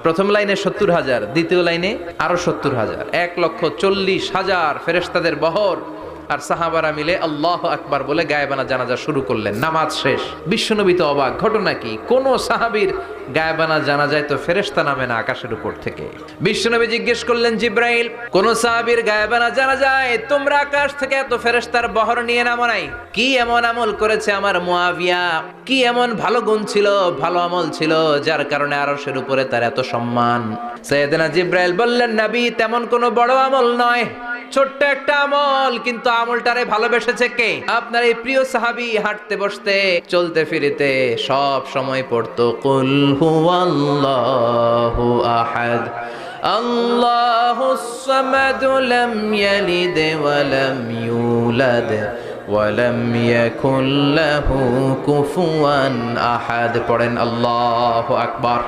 প্রথম লাইনে 70,000, দ্বিতীয় লাইনে আরো 70,000, 1,40,000 ফেরেশতাদের বহর। আর সাহাবারা মিলে আল্লাহু আকবার বলে গায়েবানা জানাজা শুরু করলেন। নামাজ শেষ। বিশ্বনবী তো অবাক, ঘটনা কি? কোন সাহাবীর গায়েবানা জানাজায় তো ফেরেশতা নামে না আকাশের উপর থেকে। বিশ্বনবী জিজ্ঞেস করলেন, জিব্রাইল, কোন সাহাবীর গায়েবানা জানাজায় তোমরা আকাশ থেকে এত ফেরেশতার বহর নিয়ে নামো নাই? কি এমন আমল করেছে আমার মুয়াবিয়া? কি এমন ভালো গুণ ছিল, ভালো আমল ছিল, যার কারণে আরশের উপরে তার এত সম্মান? সাইয়েদনা জিব্রাইল বললেন, নবী, তেমন কোনো বড় আমল নয়, ছোট্ট একটা আমল, কিন্তু আমলটারে ভালোবেসেছে কে? আপনার এই প্রিয় সাহাবী হাঁটতে বসতে চলতে ফিরিতে সব সময় পড়তো কুল হুয়াল্লাহু আহাদ আল্লাহুস সামাদ লাম ইয়ালিদ ওয়া লাম ইউলাদ ওয়া লাম ইয়াকুল লাহু কুফুয়ান আহাদ। পড়েন আল্লাহু আকবার।